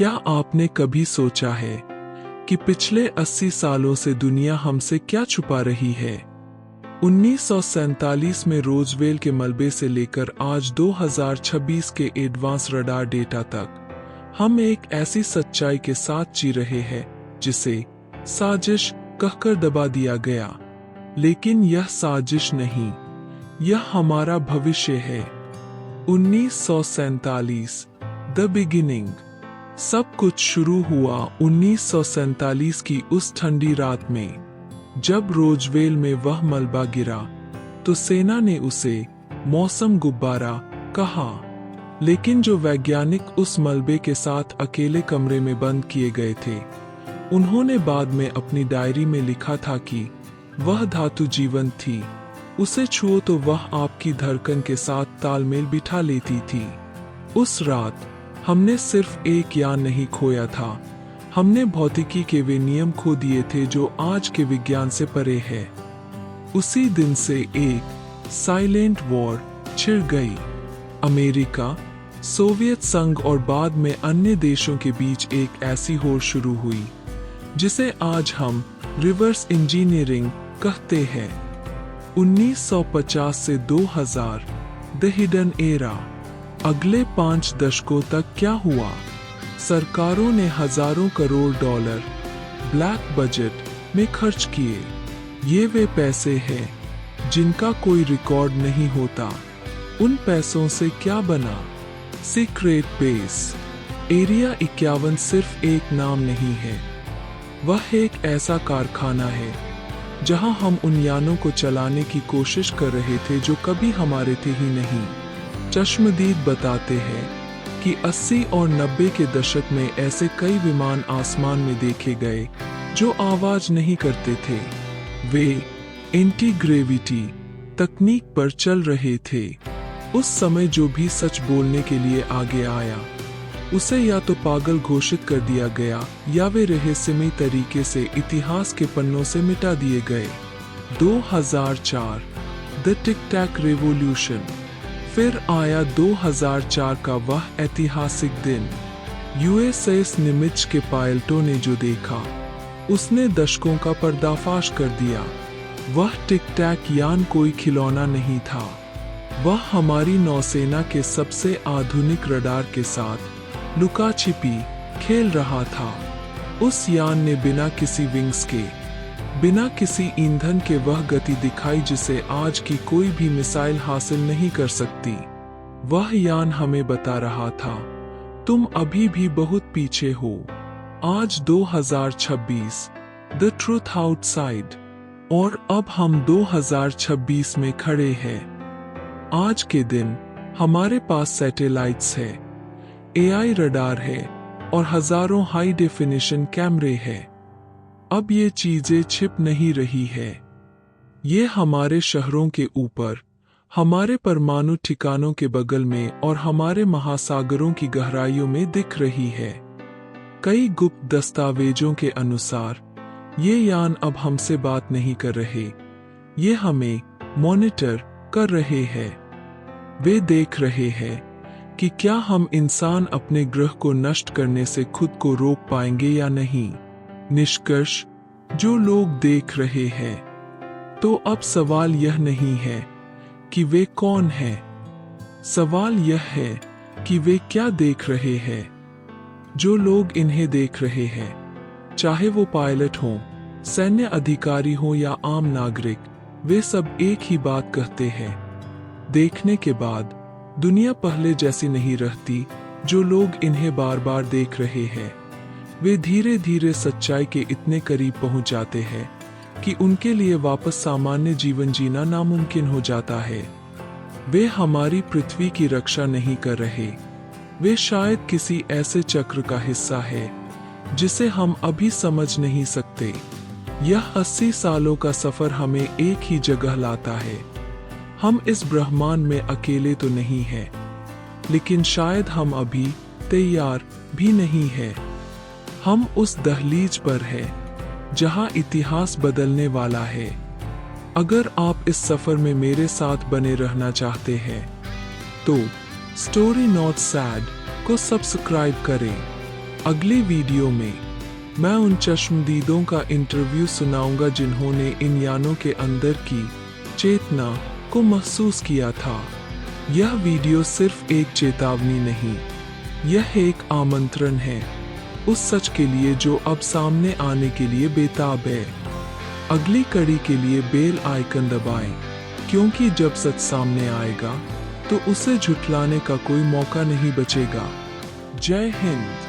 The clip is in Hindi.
क्या आपने कभी सोचा है कि पिछले 80 सालों से दुनिया हमसे क्या छुपा रही है? 1947 में रोजवेल के मलबे से लेकर आज 2026 के एडवांस रडार डेटा तक हम एक ऐसी सच्चाई के साथ जी रहे हैं जिसे साजिश कहकर दबा दिया गया। लेकिन यह साजिश नहीं, यह हमारा भविष्य है। 1947 द बिगिनिंग। सब कुछ शुरू हुआ 1947 की उस ठंडी रात में, जब रोजवेल में वह मलबा गिरा तो सेना ने उसे मौसम गुब्बारा कहा। लेकिन जो वैज्ञानिक उस मलबे के साथ अकेले कमरे में बंद किए गए थे, उन्होंने बाद में अपनी डायरी में लिखा था कि वह धातु जीवंत थी, उसे छुओ तो वह आपकी धड़कन के साथ तालमेल बिठा लेती थी। उस रात हमने सिर्फ एक यान नहीं खोया था, हमने भौतिकी के वे नियम खो दिए थे जो आज के विज्ञान से परे है। उसी दिन से एक साइलेंट वॉर छिड़ गई। अमेरिका, सोवियत संघ और बाद में अन्य देशों के बीच एक ऐसी होड़ शुरू हुई जिसे आज हम रिवर्स इंजीनियरिंग कहते हैं। 1950 से 2000 द हिडन एरा। अगले 5 दशकों तक क्या हुआ? सरकारों ने हजारों करोड़ डॉलर ब्लैक बजट में खर्च किए। ये वे पैसे हैं जिनका कोई रिकॉर्ड नहीं होता। उन पैसों से क्या बना? Secret base. एरिया 51 सिर्फ एक नाम नहीं है, वह एक ऐसा कारखाना है जहां हम उन यानों को चलाने की कोशिश कर रहे थे जो कभी हमारे थे ही नहीं। चश्मदीद बताते हैं कि 80 और 90 के दशक में ऐसे कई विमान आसमान में देखे गए जो आवाज नहीं करते थे। वे एंटी ग्रेविटी तकनीक पर चल रहे थे। उस समय जो भी सच बोलने के लिए आगे आया, उसे या तो पागल घोषित कर दिया गया या वे रहस्यमयी तरीके से इतिहास के पन्नों से मिटा दिए गए। 2004 द टिक टैक रेवोल्यूशन। फिर आया 2004 का वह ऐतिहासिक दिन। यूएसएस निमित्ज के पायलटों ने जो देखा, उसने दशकों का पर्दाफाश कर दिया। वह टिक टैक यान कोई खिलौना नहीं था, वह हमारी नौसेना के सबसे आधुनिक रडार के साथ लुका छिपी खेल रहा था। उस यान ने बिना किसी विंग्स के, बिना किसी ईंधन के वह गति दिखाई जिसे आज की कोई भी मिसाइल हासिल नहीं कर सकती। वह यान हमें बता रहा था, तुम अभी भी बहुत पीछे हो। आज 2026 द ट्रूथ आउटसाइड। और अब हम 2026 में खड़े हैं। आज के दिन हमारे पास सैटेलाइट्स है, एआई रडार है और हजारों हाई डेफिनेशन कैमरे हैं। अब ये चीजें छिप नहीं रही है, ये हमारे शहरों के ऊपर, हमारे परमाणु ठिकानों के बगल में और हमारे महासागरों की गहराइयों में दिख रही है। कई गुप्त दस्तावेजों के अनुसार ये यान अब हमसे बात नहीं कर रहे, ये हमें मॉनिटर कर रहे हैं। वे देख रहे हैं कि क्या हम इंसान अपने ग्रह को नष्ट करने से खुद को रोक पाएंगे या नहीं। निष्कर्ष, जो लोग देख रहे हैं, तो अब सवाल यह नहीं है कि वे कौन हैं, सवाल यह है कि वे क्या देख रहे हैं। जो लोग इन्हें देख रहे हैं, चाहे वो पायलट हों, सैन्य अधिकारी हों या आम नागरिक, वे सब एक ही बात कहते हैं। देखने के बाद दुनिया पहले जैसी नहीं रहती। जो लोग इन्हें बार बार देख रहे हैं, वे धीरे धीरे सच्चाई के इतने करीब पहुंच जाते हैं कि उनके लिए वापस सामान्य जीवन जीना नामुमकिन हो जाता है। वे हमारी पृथ्वी की रक्षा नहीं कर रहे, वे शायद किसी ऐसे चक्र का हिस्सा है जिसे हम अभी समझ नहीं सकते। यह 80 सालों का सफर हमें एक ही जगह लाता है। हम इस ब्रह्मांड में अकेले तो नहीं हैं, लेकिन शायद हम अभी तैयार भी नहीं हैं। हम उस दहलीज पर हैं जहां इतिहास बदलने वाला है। अगर आप इस सफर में मेरे साथ बने रहना चाहते हैं, तो स्टोरी नॉट सैड को सब्सक्राइब करें। अगले वीडियो में मैं उन चश्मदीदों का इंटरव्यू सुनाऊंगा जिन्होंने इन यानों के अंदर की चेतना को महसूस किया था। यह वीडियो सिर्फ एक चेतावनी नहीं, यह एक आमंत्रण है उस सच के लिए जो अब सामने आने के लिए बेताब है। अगली कड़ी के लिए बेल आइकन दबाएं, क्योंकि जब सच सामने आएगा तो उसे झुठलाने का कोई मौका नहीं बचेगा। जय हिंद।